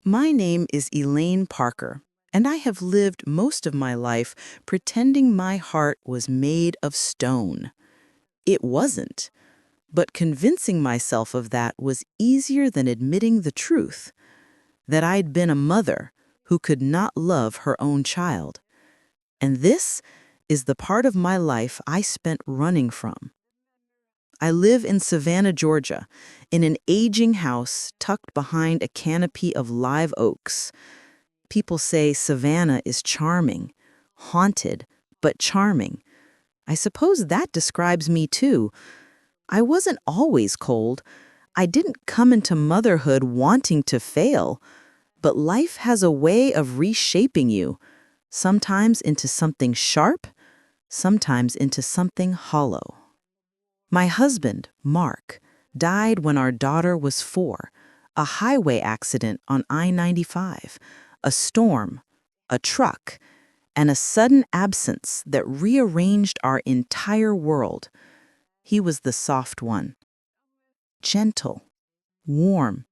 My name is Elaine Parker, and I have lived most of my life pretending my heart was made of stone. It wasn't, but convincing myself of that was easier than admitting the truth, that I'd been a mother who could not love her own child. And this is the part of my life I spent running from. I live in Savannah, Georgia, in an aging house tucked behind a canopy of live oaks. People say Savannah is charming, haunted, but charming. I suppose that describes me too. I wasn't always cold. I didn't come into motherhood wanting to fail. But life has a way of reshaping you, sometimes into something sharp, sometimes into something hollow. My husband, Mark, died when our daughter was 4, a highway accident on I-95, a storm, a truck, and a sudden absence that rearranged our entire world. He was the soft one, gentle, warm,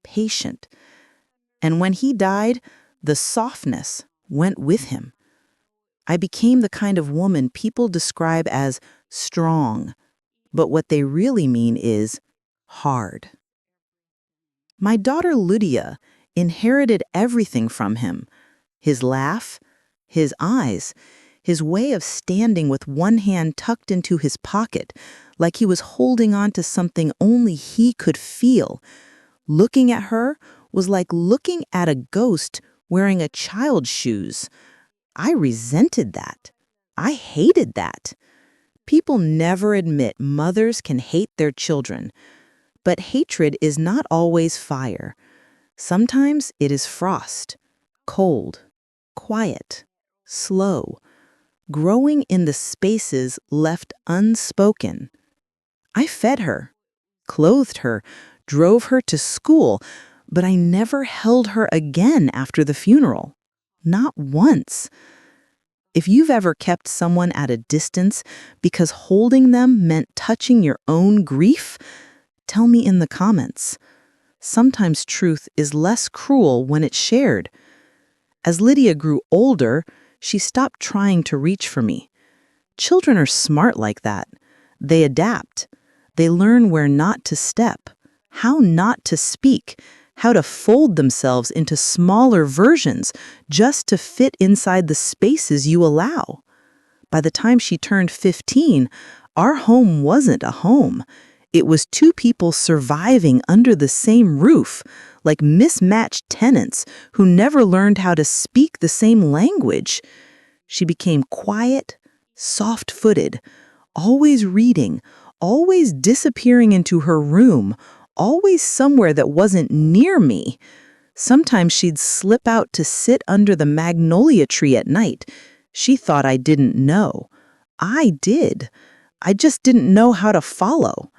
patient. And when he died, the softness went with him. I became the kind of woman people describe as strong, but what they really mean is hard. My daughter Lydia inherited everything from him: his laugh, his eyes, his way of standing with one hand tucked into his pocket, like he was holding on to something only he could feel. Looking at her was like looking at a ghost wearing a child's shoes. I resented that. I hated that. People never admit mothers can hate their children, but hatred is not always fire. Sometimes it is frost, cold, quiet, slow, growing in the spaces left unspoken. I fed her, clothed her, drove her to school, but I never held her again after the funeral. Not once. If you've ever kept someone at a distance because holding them meant touching your own grief, tell me in the comments. Sometimes truth is less cruel when it's shared. As Lydia grew older, she stopped trying to reach for me. Children are smart like that. They adapt. They learn where not to step, how not to speak, how to fold themselves into smaller versions just to fit inside the spaces you allow. By the time she turned 15, our home wasn't a home. It was two people surviving under the same roof, like mismatched tenants who never learned how to speak the same language. She became quiet, soft-footed, always reading, always disappearing into her room, always somewhere that wasn't near me. Sometimes she'd slip out to sit under the magnolia tree at night. She thought I didn't know. I did. I just didn't know how to follow.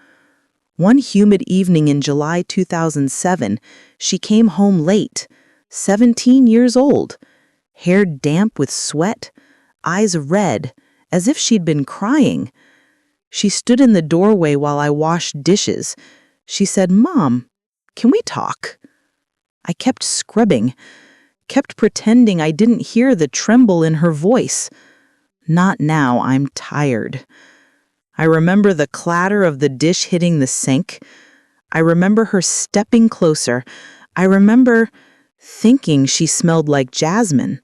One humid evening in July 2007, she came home late, 17 years old, hair damp with sweat, eyes red, as if she'd been crying. She stood in the doorway while I washed dishes. She said, "Mom, can we talk?" I kept scrubbing, kept pretending I didn't hear the tremble in her voice. "Not now, I'm tired." I remember the clatter of the dish hitting the sink. I remember her stepping closer. I remember thinking she smelled like jasmine,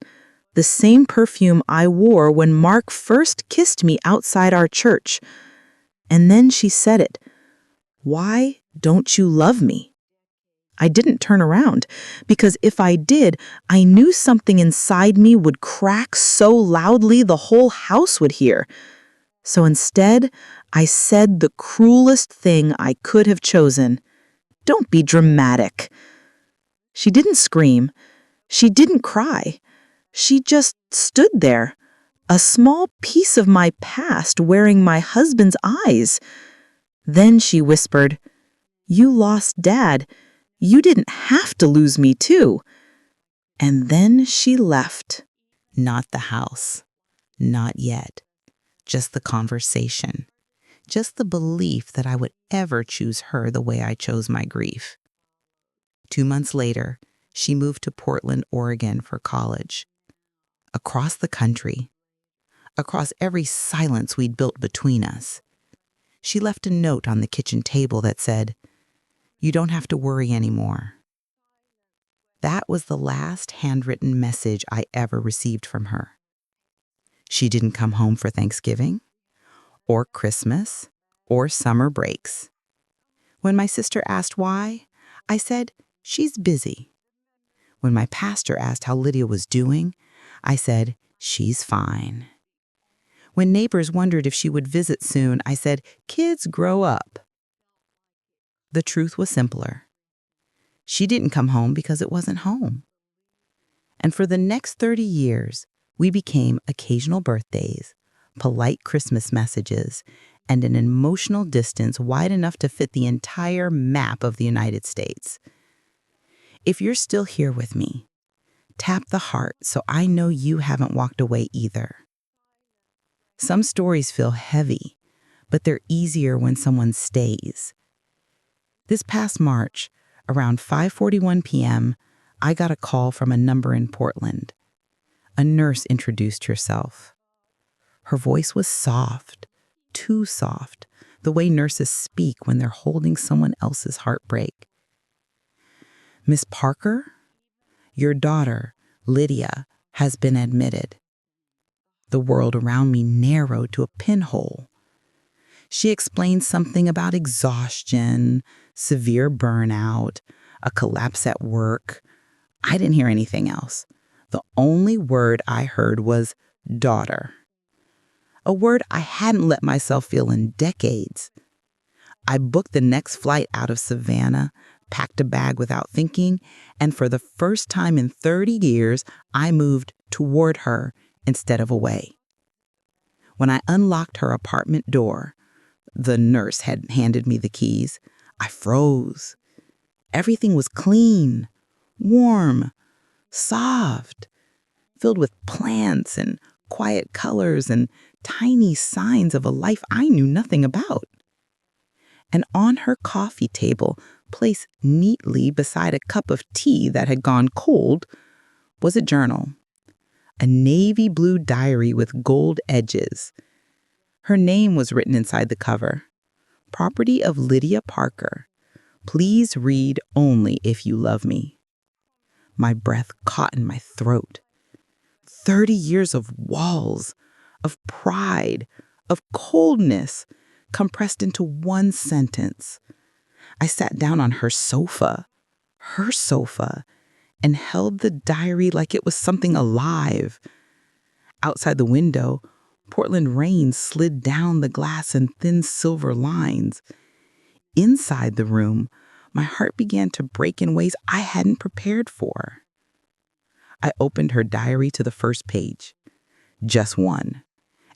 the same perfume I wore when Mark first kissed me outside our church. And then she said it. "Why don't you love me?" I didn't turn around, because if I did, I knew something inside me would crack so loudly the whole house would hear. So instead, I said the cruelest thing I could have chosen. "Don't be dramatic." She didn't scream. She didn't cry. She just stood there, a small piece of my past wearing my husband's eyes. Then she whispered, "You lost Dad. You didn't have to lose me too." And then she left. Not the house. Not yet. Just the conversation. Just the belief that I would ever choose her the way I chose my grief. 2 months later, She moved to Portland, Oregon for college. Across the country, across every silence we'd built between us, she left a note on the kitchen table that said, "You don't have to worry anymore." That was the last handwritten message I ever received from her. She didn't come home for Thanksgiving, or Christmas, or summer breaks. When my sister asked why, I said, "She's busy." When my pastor asked how Lydia was doing, I said, "She's fine." When neighbors wondered if she would visit soon, I said, "Kids grow up." The truth was simpler. She didn't come home because it wasn't home. And for the next 30 years, we became occasional birthdays, polite Christmas messages, and an emotional distance wide enough to fit the entire map of the United States. If you're still here with me, tap the heart so I know you haven't walked away either. Some stories feel heavy, but they're easier when someone stays. This past March, around 5:41 p.m., I got a call from a number in Portland. A nurse introduced herself. Her voice was soft, too soft, the way nurses speak when they're holding someone else's heartbreak. "Miss Parker, your daughter, Lydia, has been admitted." The world around me narrowed to a pinhole. She explained something about exhaustion, severe burnout, a collapse at work. I didn't hear anything else. The only word I heard was daughter. A word I hadn't let myself feel in decades. I booked the next flight out of Savannah, packed a bag without thinking, and for the first time in 30 years, I moved toward her instead of away. When I unlocked her apartment door, the nurse had handed me the keys. I froze. Everything was clean, warm, soft, filled with plants and quiet colors and tiny signs of a life I knew nothing about. And on her coffee table, placed neatly beside a cup of tea that had gone cold, was a journal, a navy blue diary with gold edges. Her name was written inside the cover. "Property of Lydia Parker. Please read only if you love me." My breath caught in my throat. 30 years of walls, of pride, of coldness, compressed into one sentence. I sat down on her sofa, and held the diary like it was something alive. Outside the window, Portland rain slid down the glass in thin silver lines. Inside the room, my heart began to break in ways I hadn't prepared for. I opened her diary to the first page. Just one.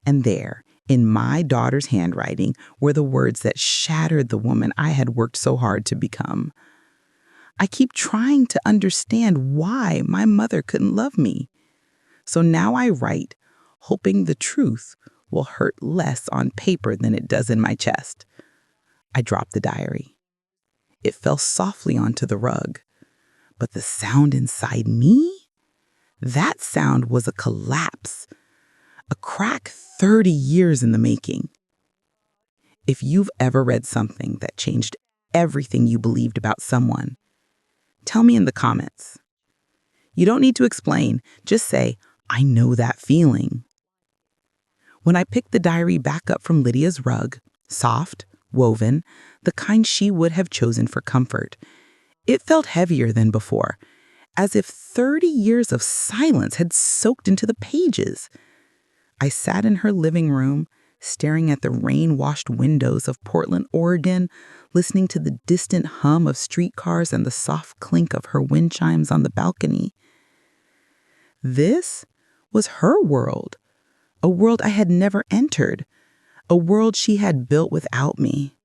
And there, in my daughter's handwriting, were the words that shattered the woman I had worked so hard to become. I keep trying to understand why my mother couldn't love me. So now I write, hoping the truth will hurt less on paper than it does in my chest. I dropped the diary. It fell softly onto the rug. But the sound inside me? That sound was a collapse. A crack 30 years in the making. If you've ever read something that changed everything you believed about someone, tell me in the comments. You don't need to explain. Just say, "I know that feeling." When I picked the diary back up from Lydia's rug, soft, woven, the kind she would have chosen for comfort, it felt heavier than before, as if 30 years of silence had soaked into the pages. I sat in her living room, staring at the rain-washed windows of Portland, Oregon, listening to the distant hum of streetcars and the soft clink of her wind chimes on the balcony. This was her world, a world I had never entered, a world she had built without me.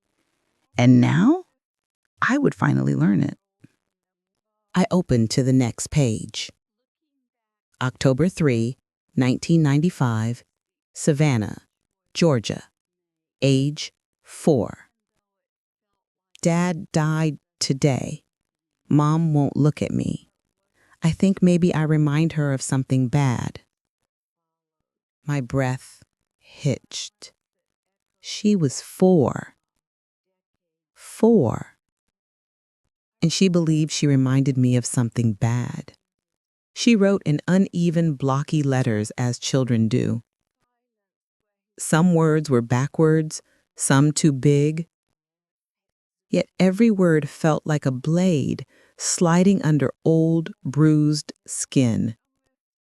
And now, I would finally learn it. I opened to the next page. October 3, 1995, Savannah, Georgia. Age 4. Dad died today. Mom won't look at me. I think maybe I remind her of something bad. My breath hitched. She was 4. 4. And she believed she reminded me of something bad. She wrote in uneven, blocky letters as children do. Some words were backwards, some too big. Yet every word felt like a blade sliding under old, bruised skin.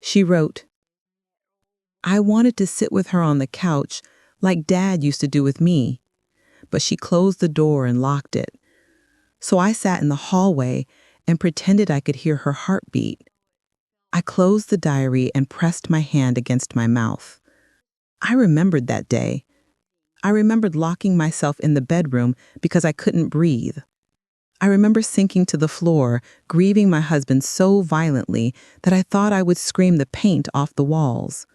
She wrote, "I wanted to sit with her on the couch like Dad used to do with me, but she closed the door and locked it. So I sat in the hallway and pretended I could hear her heartbeat. I closed the diary and pressed my hand against my mouth. I remembered that day. I remembered locking myself in the bedroom because I couldn't breathe. I remember sinking to the floor, grieving my husband so violently that I thought I would scream the paint off the walls.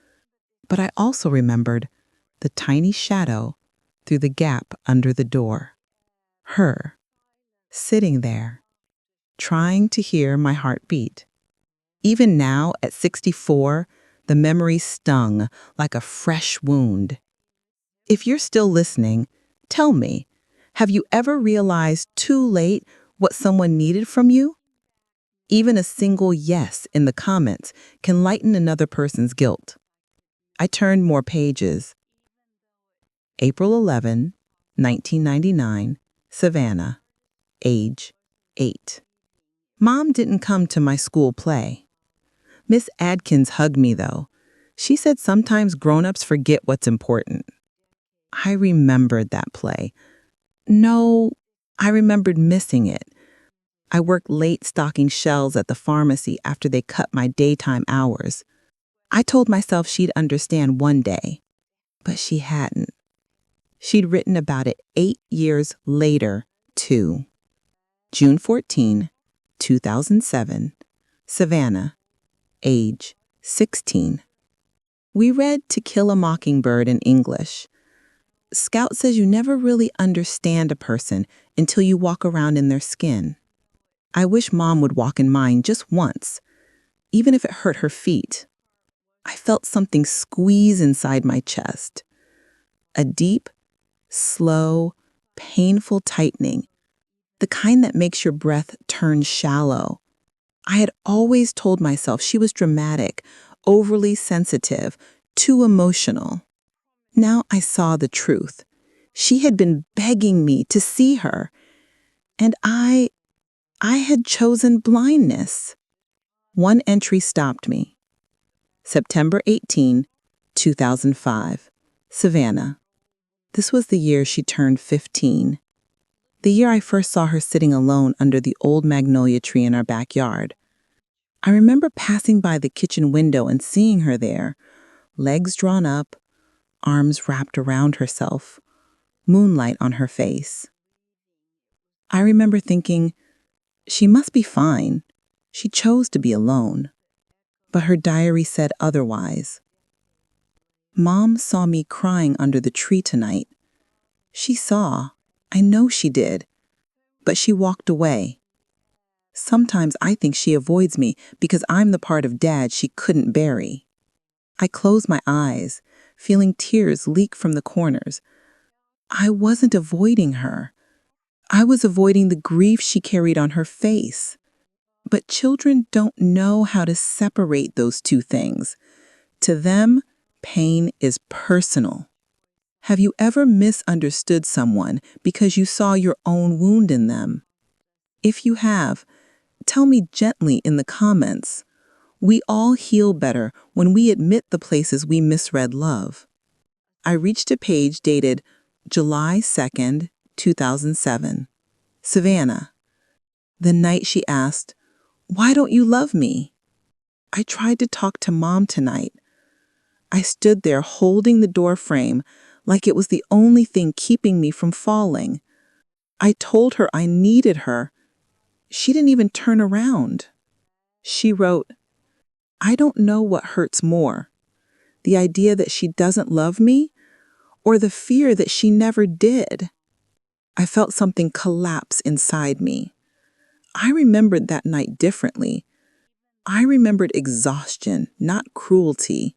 But I also remembered the tiny shadow through the gap under the door. Her, sitting there, trying to hear my heart beat. Even now, at 64, the memory stung like a fresh wound. If you're still listening, tell me, have you ever realized too late what someone needed from you? Even a single yes in the comments can lighten another person's guilt. I turned more pages. April 11, 1999, Savannah, age 8. Mom didn't come to my school play. Miss Adkins hugged me, though. She said sometimes grown-ups forget what's important. I remembered that play. No, I remembered missing it. I worked late stocking shelves at the pharmacy after they cut my daytime hours. I told myself she'd understand one day, but she hadn't. She'd written about it 8 years later, too. June 14, 2007, Savannah, age 16. We read To Kill a Mockingbird in English. Scout says you never really understand a person until you walk around in their skin. I wish Mom would walk in mine just once, even if it hurt her feet. I felt something squeeze inside my chest. A deep, slow, painful tightening, the kind that makes your breath turn shallow. I had always told myself she was dramatic, overly sensitive, too emotional. Now I saw the truth. She had been begging me to see her, and I had chosen blindness. One entry stopped me. September 18, 2005, Savannah. This was the year she turned 15. The year I first saw her sitting alone under the old magnolia tree in our backyard. I remember passing by the kitchen window and seeing her there, legs drawn up, arms wrapped around herself, moonlight on her face. I remember thinking, she must be fine. She chose to be alone. But her diary said otherwise. Mom saw me crying under the tree tonight. She saw. I know she did. But she walked away. Sometimes I think she avoids me because I'm the part of Dad she couldn't bury. I close my eyes, feeling tears leak from the corners. I wasn't avoiding her. I was avoiding the grief she carried on her face. But children don't know how to separate those two things. To them, pain is personal. Have you ever misunderstood someone because you saw your own wound in them? If you have, tell me gently in the comments. We all heal better when we admit the places we misread love. I reached a page dated July 2nd, 2007. Savannah. The night she asked, "Why don't you love me?" I tried to talk to Mom tonight. I stood there holding the door frame like it was the only thing keeping me from falling. I told her I needed her. She didn't even turn around. She wrote, "I don't know what hurts more, the idea that she doesn't love me or the fear that she never did." I felt something collapse inside me. I remembered that night differently. I remembered exhaustion, not cruelty.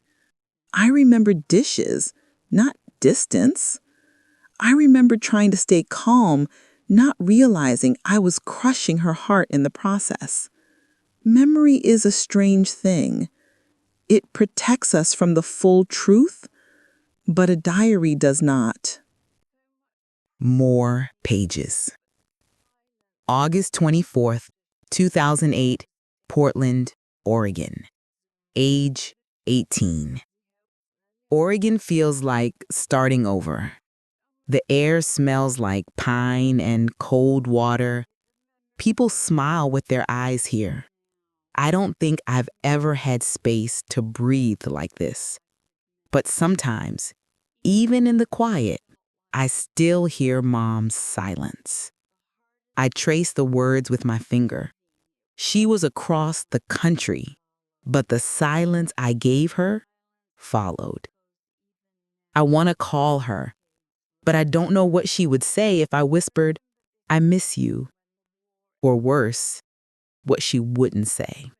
I remembered dishes, not distance. I remembered trying to stay calm, not realizing I was crushing her heart in the process. Memory is a strange thing. It protects us from the full truth, but a diary does not. More pages. August 24th, 2008, Portland, Oregon. Age 18. Oregon feels like starting over. The air smells like pine and cold water. People smile with their eyes here. I don't think I've ever had space to breathe like this. But sometimes, even in the quiet, I still hear Mom's silence. I trace the words with my finger. She was across the country, but the silence I gave her followed. I want to call her, but I don't know what she would say if I whispered, "I miss you," or worse, what she wouldn't say.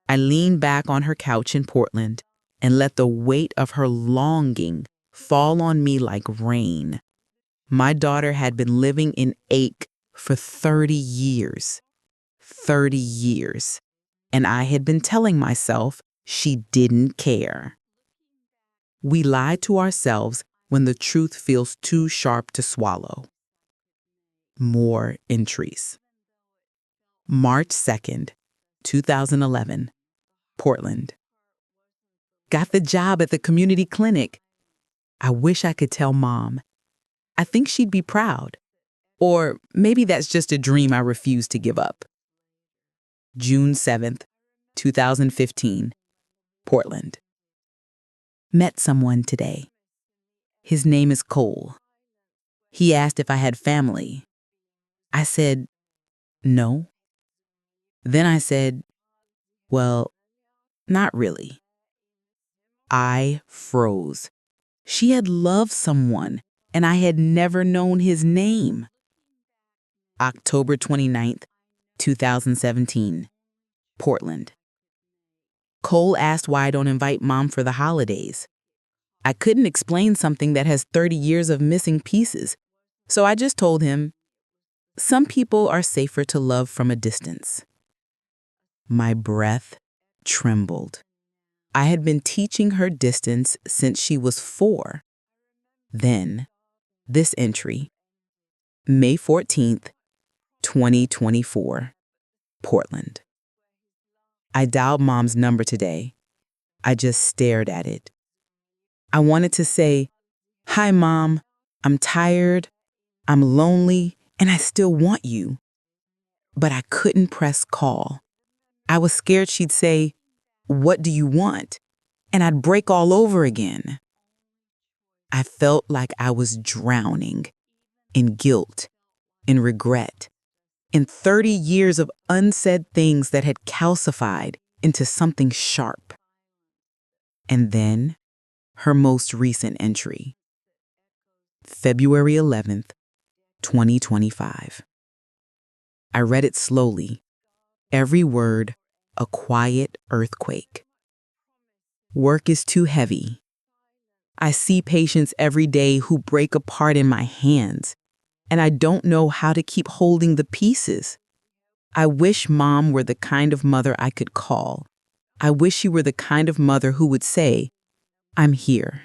I lean back on her couch in Portland and let the weight of her longing fall on me like rain. My daughter had been living in ache for 30 years. 30 years. And I had been telling myself she didn't care. We lie to ourselves when the truth feels too sharp to swallow. More entries. March 2nd, 2011, Portland. Got the job at the community clinic. I wish I could tell Mom. I think she'd be proud. Or maybe that's just a dream I refuse to give up. June 7th, 2015, Portland. Met someone today. His name is Cole. He asked if I had family. I said, no. Then I said, well, not really. I froze. She had loved someone, and I had never known his name. October 29th, 2017, Portland. Cole asked why I don't invite Mom for the holidays. I couldn't explain something that has 30 years of missing pieces, so I just told him, some people are safer to love from a distance. My breath trembled. I had been teaching her distance since she was 4. Then, this entry, May 14th, 2024, Portland. I dialed Mom's number today. I just stared at it. I wanted to say, hi, Mom. I'm tired. I'm lonely, and I still want you. But I couldn't press call. I was scared she'd say, what do you want? And I'd break all over again. I felt like I was drowning in guilt, in regret, in 30 years of unsaid things that had calcified into something sharp. And then, her most recent entry, February 11th, 2025. I read it slowly, every word a quiet earthquake. Work is too heavy. I see patients every day who break apart in my hands, and I don't know how to keep holding the pieces. I wish Mom were the kind of mother I could call. I wish she were the kind of mother who would say, I'm here.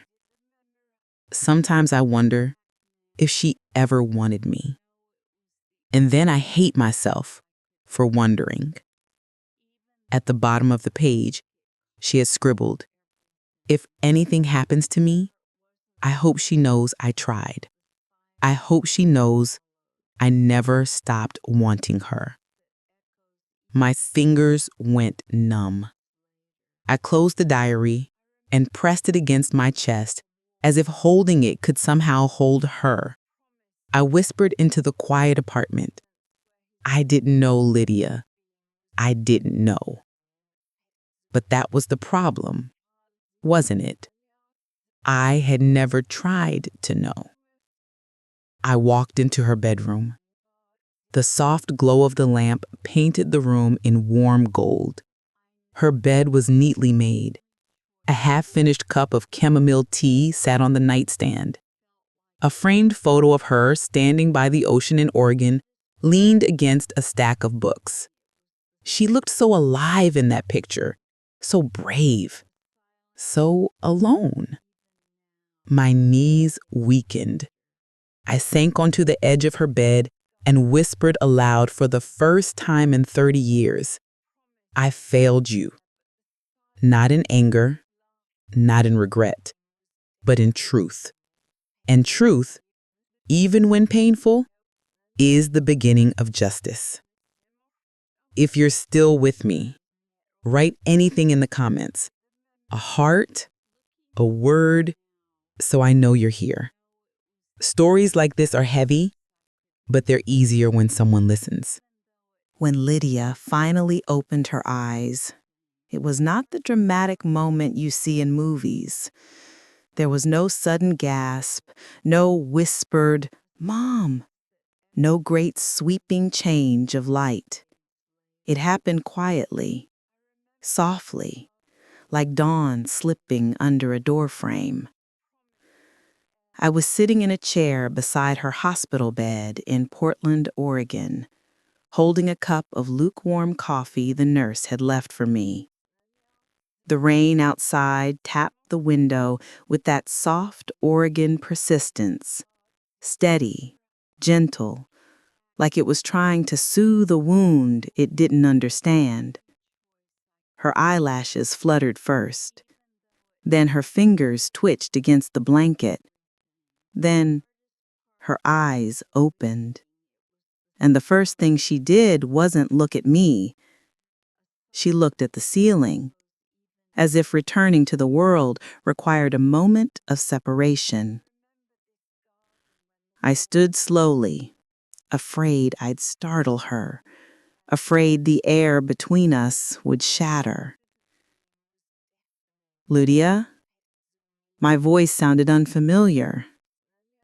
Sometimes I wonder if she ever wanted me. And then I hate myself for wondering. At the bottom of the page, she has scribbled, if anything happens to me, I hope she knows I tried. I hope she knows I never stopped wanting her. My fingers went numb. I closed the diary and pressed it against my chest as if holding it could somehow hold her. I whispered into the quiet apartment. I didn't know Lydia. I didn't know. But that was the problem, wasn't it? I had never tried to know. I walked into her bedroom. The soft glow of the lamp painted the room in warm gold. Her bed was neatly made. A half-finished cup of chamomile tea sat on the nightstand. A framed photo of her standing by the ocean in Oregon leaned against a stack of books. She looked so alive in that picture, so brave, so alone. My knees weakened. I sank onto the edge of her bed and whispered aloud for the first time in 30 years, "I failed you." Not in anger, not in regret, but in truth. And truth, even when painful, is the beginning of justice. If you're still with me, write anything in the comments. A heart, a word, so I know you're here. Stories like this are heavy, but they're easier when someone listens. When Lydia finally opened her eyes, it was not the dramatic moment you see in movies. There was no sudden gasp, no whispered, "Mom," no great sweeping change of light. It happened quietly, softly, like dawn slipping under a doorframe. I was sitting in a chair beside her hospital bed in Portland, Oregon, holding a cup of lukewarm coffee the nurse had left for me. The rain outside tapped the window with that soft Oregon persistence, steady, gentle, like it was trying to soothe a wound it didn't understand. Her eyelashes fluttered first. Then her fingers twitched against the blanket. Then her eyes opened. And the first thing she did wasn't look at me. She looked at the ceiling, as if returning to the world required a moment of separation. I stood slowly, afraid I'd startle her, afraid the air between us would shatter. "Lydia?" My voice sounded unfamiliar,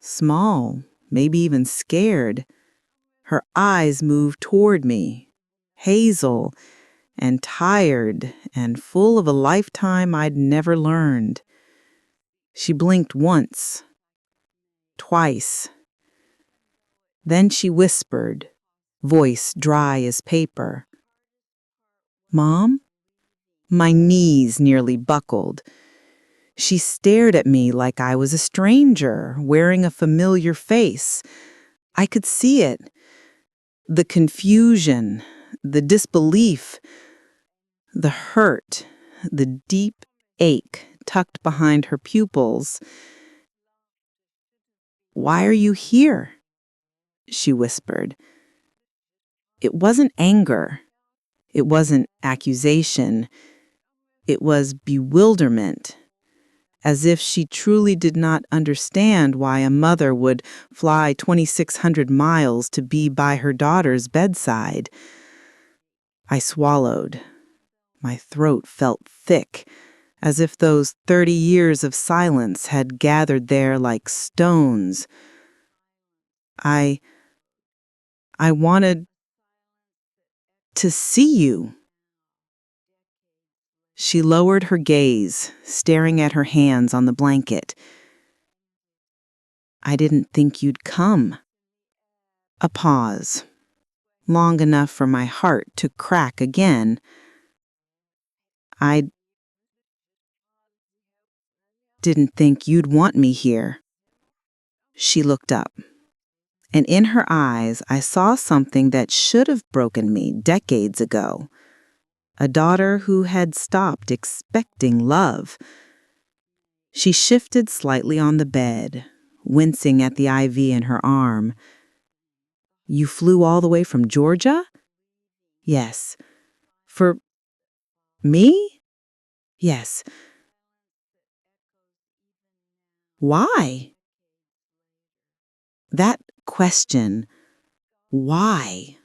small, maybe even scared. Her eyes moved toward me, hazel and tired and full of a lifetime I'd never learned. She blinked once, twice. Then she whispered, voice dry as paper, "Mom?" My knees nearly buckled. She stared at me like I was a stranger, wearing a familiar face. I could see it. The confusion, the disbelief, the hurt, the deep ache tucked behind her pupils. "Why are you here?" she whispered. It wasn't anger. It wasn't accusation. It was bewilderment, as if she truly did not understand why a mother would fly 2,600 miles to be by her daughter's bedside. I swallowed. My throat felt thick, as if those 30 years of silence had gathered there like stones. I wanted to see you. She lowered her gaze, staring at her hands on the blanket. "I didn't think you'd come." A pause, long enough for my heart to crack again. "I didn't think you'd want me here." She looked up, and in her eyes I saw something that should have broken me decades ago. A daughter who had stopped expecting love. She shifted slightly on the bed, wincing at the IV in her arm. "You flew all the way from Georgia?" "Yes." "For me?" "Yes." "Why?" That question, why,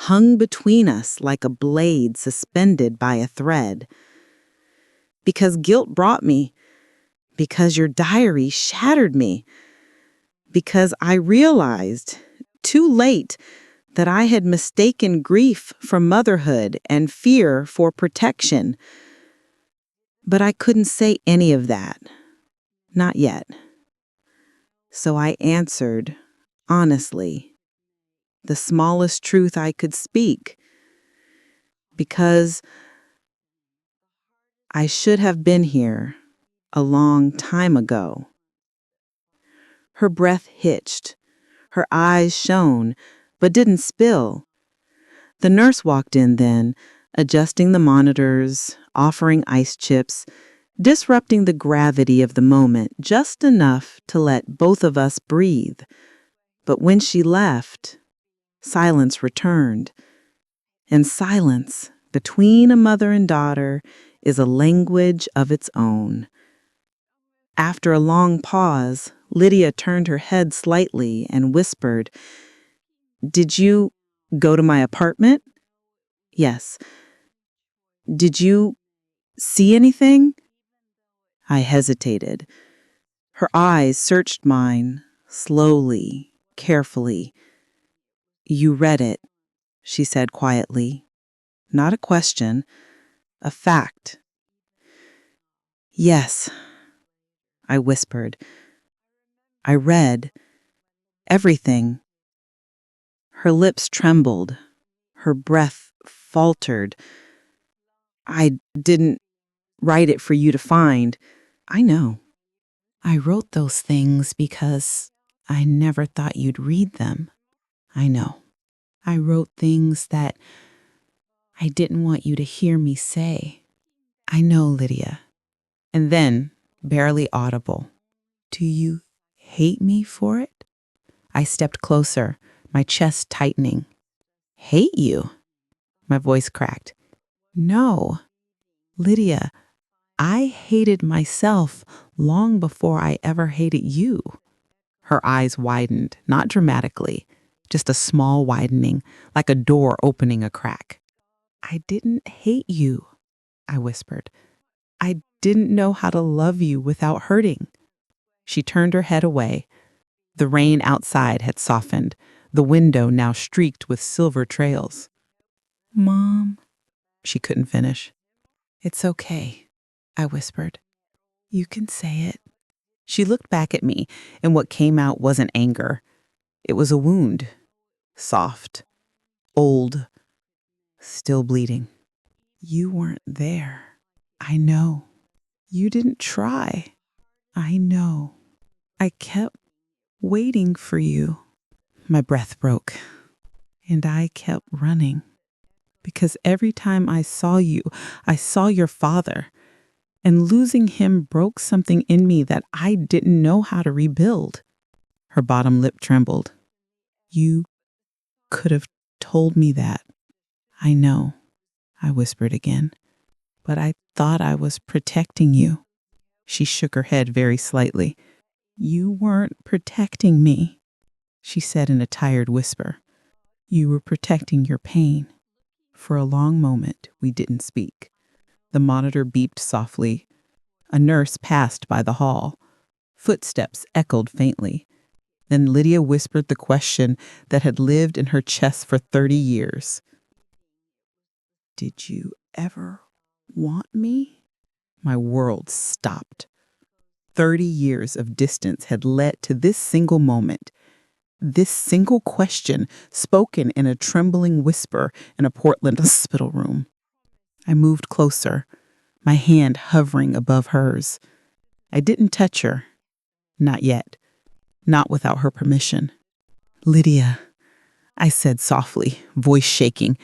hung between us like a blade suspended by a thread. Because guilt brought me. Because your diary shattered me. Because I realized, too late, that I had mistaken grief for motherhood and fear for protection. But I couldn't say any of that. Not yet. So I answered, honestly, the smallest truth I could speak, because I should have been here a long time ago. Her breath hitched. Her eyes shone, but didn't spill. The nurse walked in then, adjusting the monitors, offering ice chips, disrupting the gravity of the moment just enough to let both of us breathe. But when she left, silence returned. And silence between a mother and daughter is a language of its own. After a long pause, Lydia turned her head slightly and whispered, "Did you go to my apartment?" "Yes." "Did you see anything?" I hesitated. Her eyes searched mine, slowly, carefully. "You read it," she said quietly. Not a question, a fact. "Yes," I whispered. "I read everything." Her lips trembled. Her breath faltered. "I didn't write it for you to find. I know. I wrote those things because I never thought you'd read them. I know. I wrote things that I didn't want you to hear me say. I know, Lydia." And then, barely audible, "Do you hate me for it?" I stepped closer, my chest tightening. "Hate you?" My voice cracked. "No. Lydia, I hated myself long before I ever hated you." Her eyes widened, not dramatically, just a small widening, like a door opening a crack. "I didn't hate you," I whispered. "I didn't know how to love you without hurting." She turned her head away. The rain outside had softened, the window now streaked with silver trails. "Mom," she couldn't finish. "It's okay," I whispered. "You can say it." She looked back at me, and what came out wasn't anger. It was a wound. Soft. Old. Still bleeding. "You weren't there. I know. You didn't try. I know. I kept waiting for you." My breath broke, and I kept running. Because every time I saw you, I saw your father. And losing him broke something in me that I didn't know how to rebuild. Her bottom lip trembled. "You could have told me that." "I know," I whispered again. "But I thought I was protecting you." She shook her head very slightly. "You weren't protecting me," she said in a tired whisper. "You were protecting your pain." For a long moment, we didn't speak. The monitor beeped softly. A nurse passed by the hall. Footsteps echoed faintly. Then Lydia whispered the question that had lived in her chest for 30 years. "Did you ever want me?" My world stopped. 30 years of distance had led to this single moment. This single question spoken in a trembling whisper in a Portland hospital room. I moved closer, my hand hovering above hers. I didn't touch her. Not yet. Not without her permission. "Lydia," I said softly, voice shaking.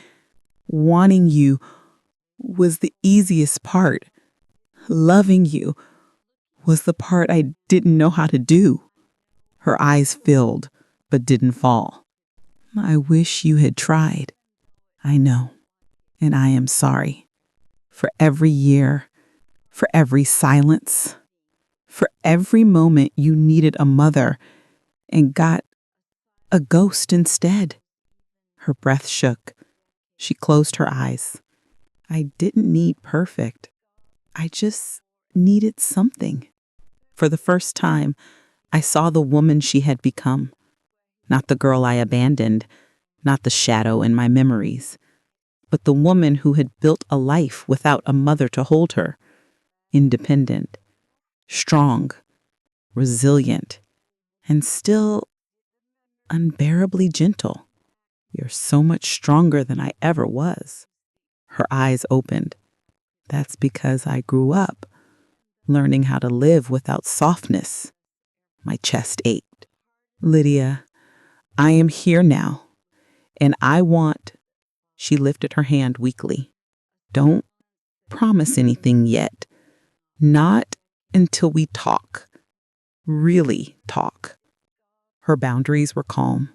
"Wanting you was the easiest part. Loving you was the part I didn't know how to do." Her eyes filled, but didn't fall. "I wish you had tried. I know, and I am sorry. For every year, for every silence, for every moment you needed a mother and got a ghost instead." Her breath shook. She closed her eyes. "I didn't need perfect. I just needed something." For the first time, I saw the woman she had become. Not the girl I abandoned, not the shadow in my memories, but the woman who had built a life without a mother to hold her, independent, strong, resilient, and still unbearably gentle. You're so much stronger than I ever was. Her eyes opened. That's because I grew up learning how to live without softness. My chest ached. Lydia, I am here now, and I want. She lifted her hand weakly. Don't promise anything yet. Not until we talk. Really talk. Her boundaries were calm,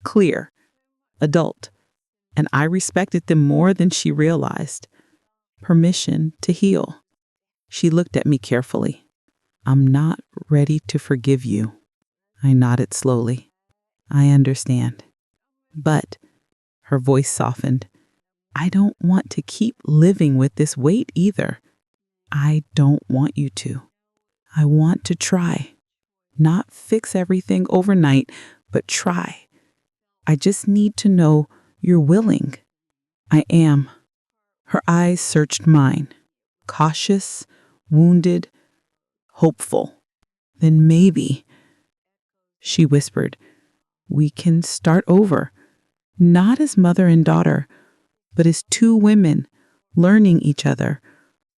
clear, adult, and I respected them more than she realized. Permission to heal. She looked at me carefully. I'm not ready to forgive you. I nodded slowly. I understand. But, her voice softened, I don't want to keep living with this weight either. I don't want you to. I want to try. Not fix everything overnight, but try. I just need to know you're willing. I am. Her eyes searched mine, cautious, wounded, hopeful. Then maybe, she whispered, we can start over. Not as mother and daughter, but as two women learning each other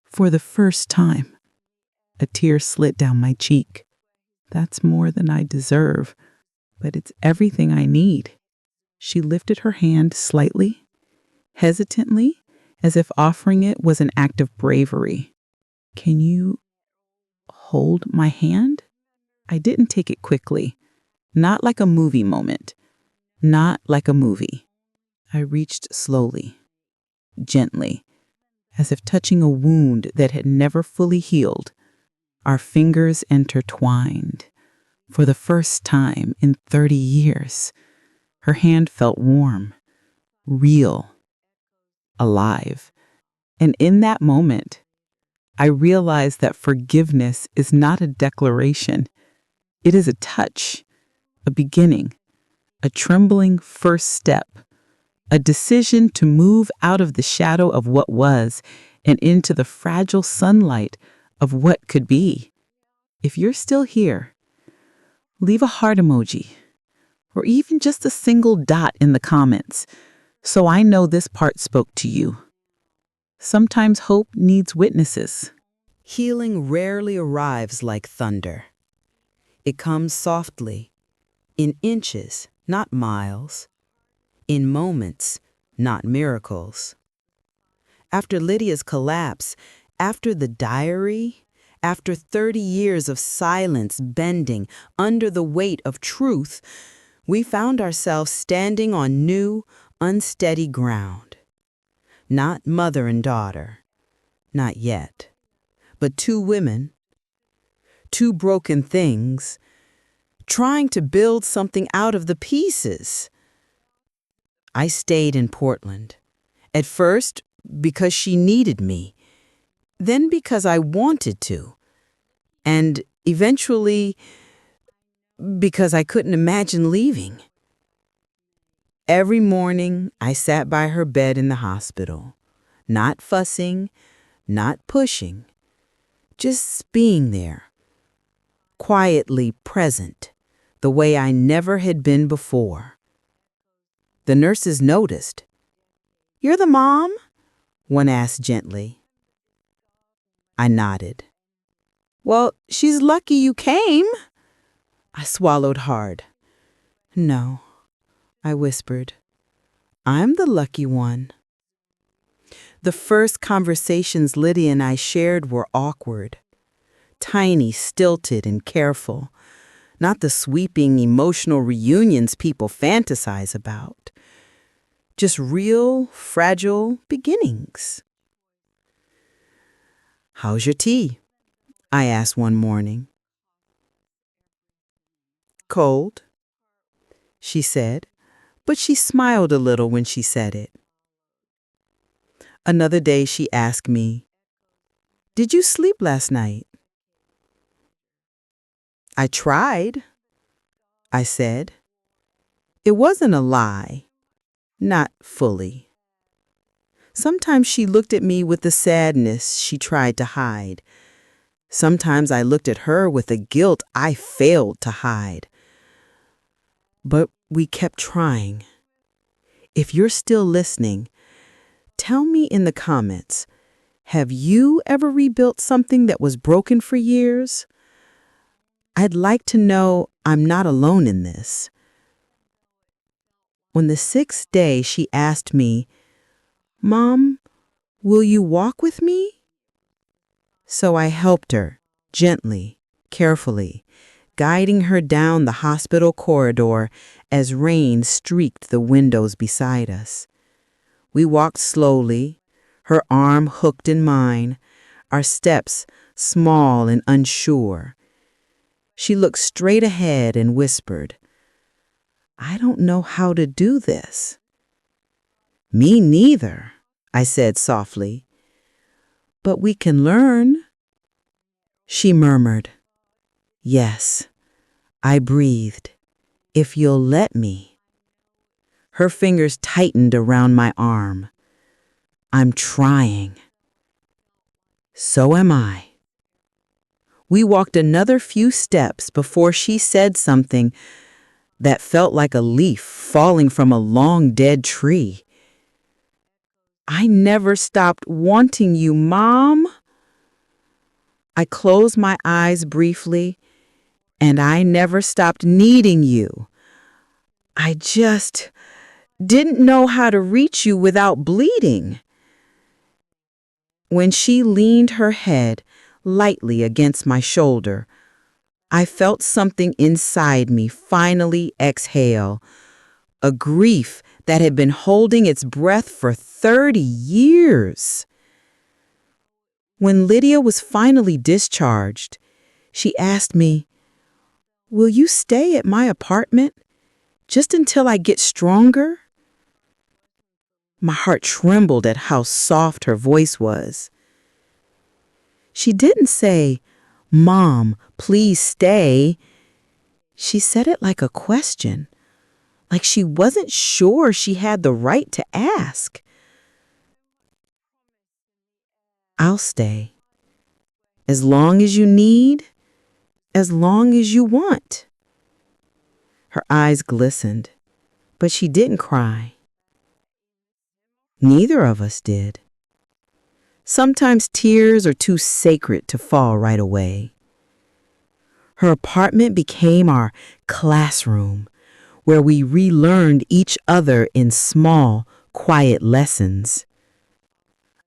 for the first time. A tear slid down my cheek. That's more than I deserve, but it's everything I need. She lifted her hand slightly, hesitantly, as if offering it was an act of bravery. Can you hold my hand? I didn't take it quickly, not like a movie moment, not like a movie. I reached slowly, gently, as if touching a wound that had never fully healed. Our fingers intertwined. For the first time in 30 years, her hand felt warm, real, alive. And in that moment, I realized that forgiveness is not a declaration. It is a touch, a beginning, a trembling first step, a decision to move out of the shadow of what was and into the fragile sunlight of what could be. If you're still here, leave a heart emoji or even just a single dot in the comments so I know this part spoke to you. Sometimes hope needs witnesses. Healing rarely arrives like thunder. It comes softly, in inches, not miles, in moments, not miracles. After Lydia's collapse, after the diary, after 30 years of silence bending under the weight of truth, we found ourselves standing on new, unsteady ground. Not mother and daughter, not yet, but two women, two broken things, trying to build something out of the pieces. I stayed in Portland, at first because she needed me, then because I wanted to, and eventually because I couldn't imagine leaving. Every morning, I sat by her bed in the hospital, not fussing, not pushing, just being there, quietly present, the way I never had been before. The nurses noticed. "You're the mom?" one asked gently. I nodded. "Well, she's lucky you came." I swallowed hard. "No," I whispered. "I'm the lucky one." The first conversations Lydia and I shared were awkward, tiny, stilted, and careful, not the sweeping emotional reunions people fantasize about. Just real, fragile beginnings. "How's your tea?" I asked one morning. "Cold," she said, but she smiled a little when she said it. Another day she asked me, "Did you sleep last night?" "I tried," I said. It wasn't a lie, not fully. Sometimes she looked at me with the sadness she tried to hide. Sometimes I looked at her with the guilt I failed to hide. But we kept trying. If you're still listening, tell me in the comments, have you ever rebuilt something that was broken for years? I'd like to know I'm not alone in this. On the 6th day, she asked me, "Mom, will you walk with me?" So I helped her, gently, carefully, guiding her down the hospital corridor as rain streaked the windows beside us. We walked slowly, her arm hooked in mine, our steps small and unsure. She looked straight ahead and whispered, "I don't know how to do this." "Me neither," I said softly. "But we can learn." She murmured, "Yes." I breathed, "If you'll let me." Her fingers tightened around my arm. "I'm trying." "So am I." We walked another few steps before she said something that felt like a leaf falling from a long dead tree. "I never stopped wanting you, Mom." I closed my eyes briefly, and I never stopped needing you. I just didn't know how to reach you without bleeding. When she leaned her head lightly against my shoulder, I felt something inside me finally exhale, a grief that had been holding its breath for 30 years. When Lydia was finally discharged, she asked me, "Will you stay at my apartment just until I get stronger?" My heart trembled at how soft her voice was. She didn't say, "Mom, please stay." She said it like a question, like she wasn't sure she had the right to ask. "I'll stay. As long as you need, as long as you want." Her eyes glistened, but she didn't cry. Neither of us did. Sometimes tears are too sacred to fall right away. Her apartment became our classroom, where we relearned each other in small, quiet lessons.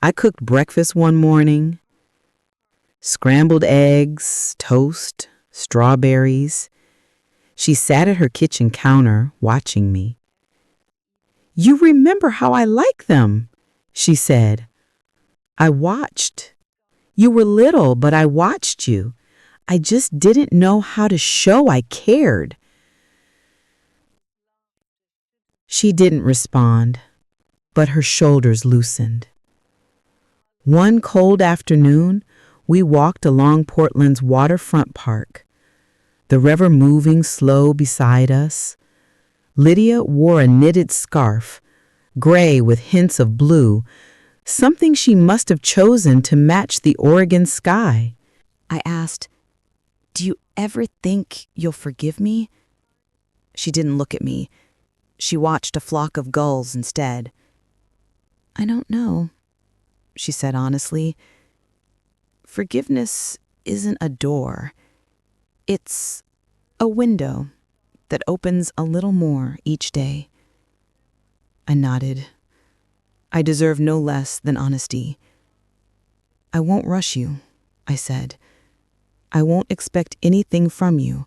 I cooked breakfast one morning, scrambled eggs, toast, strawberries. She sat at her kitchen counter watching me. "You remember how I like them," she said. "I watched. You were little, but I watched you. I just didn't know how to show I cared." She didn't respond, but her shoulders loosened. One cold afternoon, we walked along Portland's waterfront park, the river moving slow beside us. Lydia wore a knitted scarf, gray with hints of blue, something she must have chosen to match the Oregon sky. I asked, "Do you ever think you'll forgive me?" She didn't look at me. She watched a flock of gulls instead. "I don't know," she said honestly. "Forgiveness isn't a door. It's a window that opens a little more each day." I nodded. I deserve no less than honesty. "I won't rush you," I said. "I won't expect anything from you.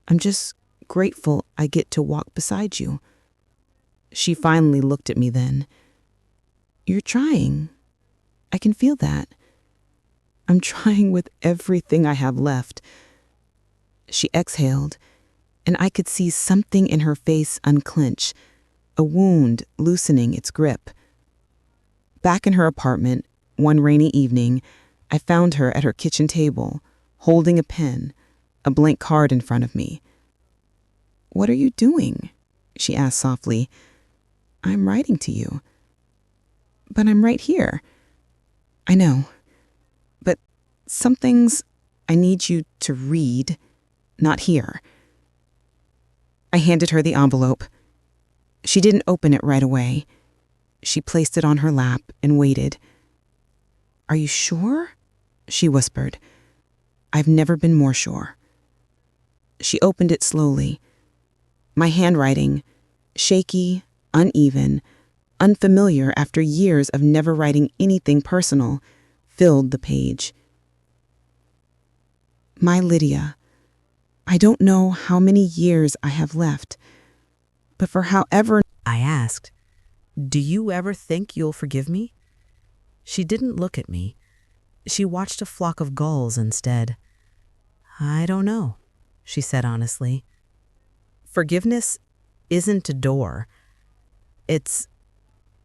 I'm just grateful I get to walk beside you." She finally looked at me then. "You're trying. I can feel that." "I'm trying with everything I have left." She exhaled, and I could see something in her face unclench, a wound loosening its grip. Back in her apartment, one rainy evening, I found her at her kitchen table, holding a pen, a blank card in front of me. "What are you doing?" she asked softly. I'm writing to you. But I'm right here. I know. But some things I need you to read, not hear. I handed her the envelope. She didn't open it right away. She placed it on her lap and waited. Are you sure? She whispered. I've never been more sure. She opened it slowly. My handwriting, shaky, uneven, unfamiliar after years of never writing anything personal, filled the page. My Lydia, I don't know how many years I have left, but for however... I asked, do you ever think you'll forgive me? She didn't look at me. She watched a flock of gulls instead. I don't know, she said honestly. Forgiveness isn't a door. It's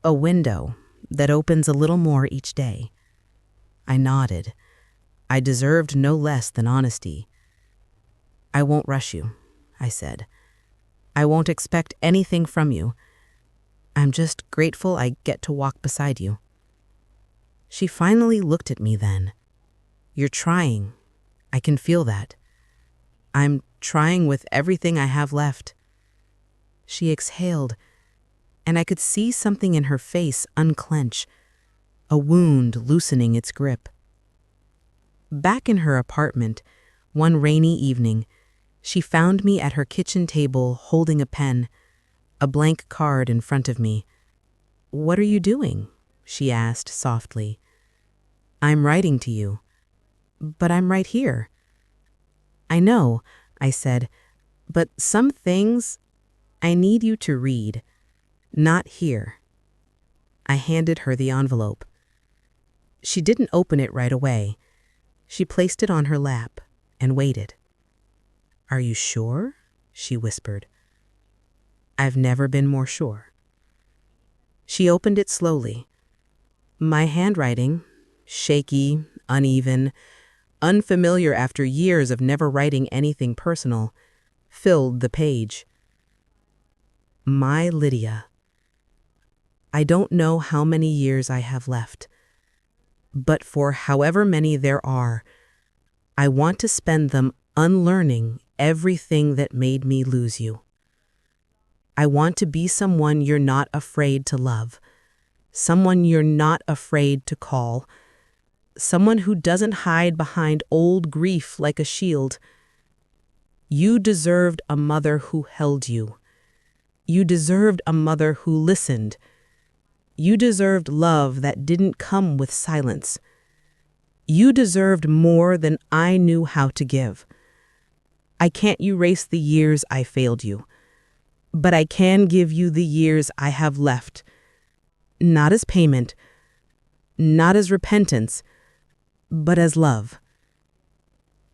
a window that opens a little more each day. I nodded. I deserved no less than honesty. I won't rush you, I said. I won't expect anything from you. I'm just grateful I get to walk beside you. She finally looked at me then. You're trying. I can feel that. I'm trying with everything I have left. She exhaled, and I could see something in her face unclench, a wound loosening its grip. Back in her apartment, one rainy evening, she found me at her kitchen table holding a pen, a blank card in front of me. What are you doing? She asked softly. I'm writing to you. But I'm right here. I know, I said, but some things I need you to read, not hear. I handed her the envelope. She didn't open it right away. She placed it on her lap and waited. Are you sure? She whispered. I've never been more sure. She opened it slowly. My handwriting, shaky, uneven, unfamiliar after years of never writing anything personal, filled the page. My Lydia. I don't know how many years I have left, but for however many there are, I want to spend them unlearning everything that made me lose you. I want to be someone you're not afraid to love, someone you're not afraid to call, someone who doesn't hide behind old grief like a shield. You deserved a mother who held you. You deserved a mother who listened. You deserved love that didn't come with silence. You deserved more than I knew how to give. I can't erase the years I failed you, but I can give you the years I have left, not as payment, not as repentance, but as love.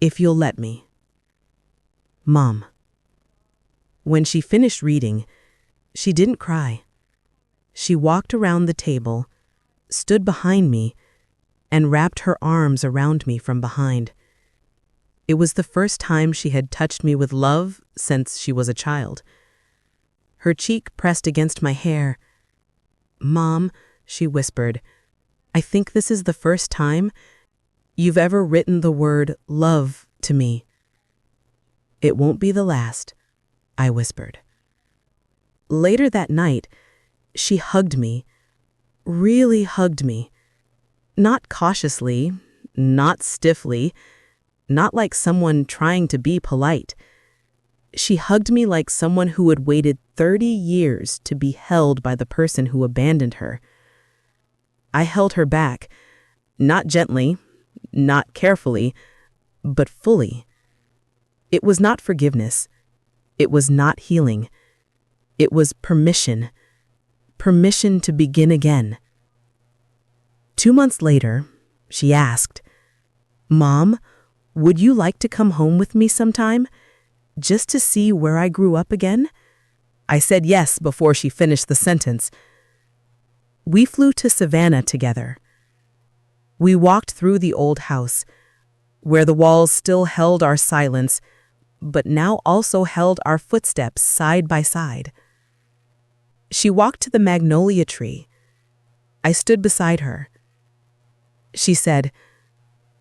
If you'll let me. Mom. When she finished reading, she didn't cry. She walked around the table, stood behind me, and wrapped her arms around me from behind. It was the first time she had touched me with love since she was a child. Her cheek pressed against my hair. Mom, she whispered, I think this is the first time you've ever written the word love to me. It won't be the last, I whispered. Later that night, she hugged me, really hugged me. Not cautiously, not stiffly, not like someone trying to be polite. She hugged me like someone who had waited 30 years to be held by the person who abandoned her. I held her back, not gently, not carefully, but fully. It was not forgiveness. It was not healing. It was permission. Permission to begin again. 2 months later, she asked, Mom, would you like to come home with me sometime, just to see where I grew up again? I said yes before she finished the sentence. We flew to Savannah together. We walked through the old house, where the walls still held our silence, but now also held our footsteps side by side. She walked to the magnolia tree. I stood beside her. She said,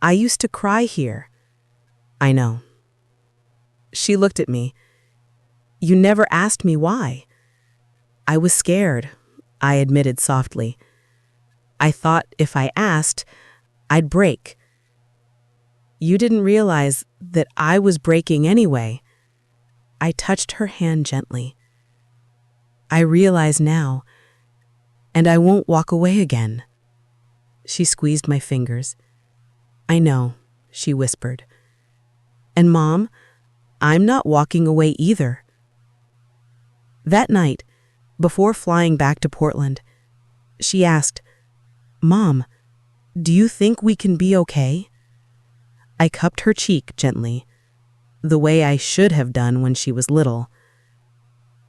"I used to cry here." "I know." She looked at me. "You never asked me why." "I was scared," I admitted softly. "I thought if I asked, I'd break." "You didn't realize that I was breaking anyway." I touched her hand gently. "I realize now, and I won't walk away again." She squeezed my fingers. "I know," she whispered. "And Mom, I'm not walking away either." That night, before flying back to Portland, she asked, "Mom, do you think we can be okay?" I cupped her cheek gently, the way I should have done when she was little.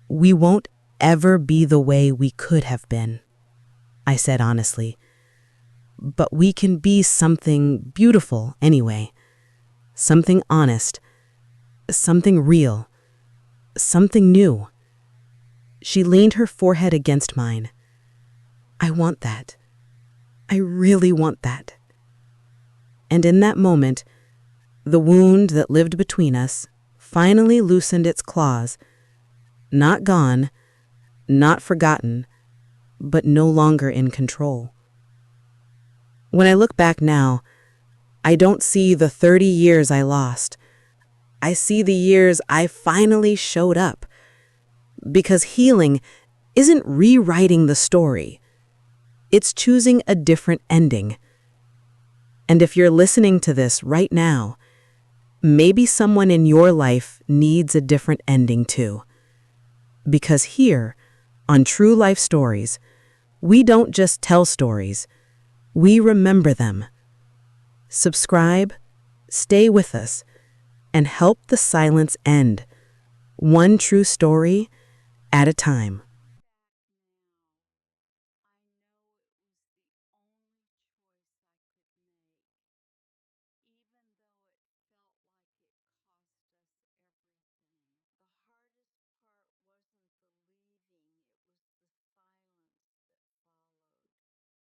"We won't ever be the way we could have been," I said honestly. "But we can be something beautiful anyway. Something honest, something real, something new." She leaned her forehead against mine. "I want that. I really want that." And in that moment, the wound that lived between us finally loosened its claws, not gone, not forgotten, but no longer in control. When I look back now, I don't see the 30 years I lost. I see the years I finally showed up. Because healing isn't rewriting the story. It's choosing a different ending. And if you're listening to this right now, maybe someone in your life needs a different ending too. Because here, on True Life Stories, we don't just tell stories, we remember them. Subscribe, stay with us, and help the silence end, one true story at a time.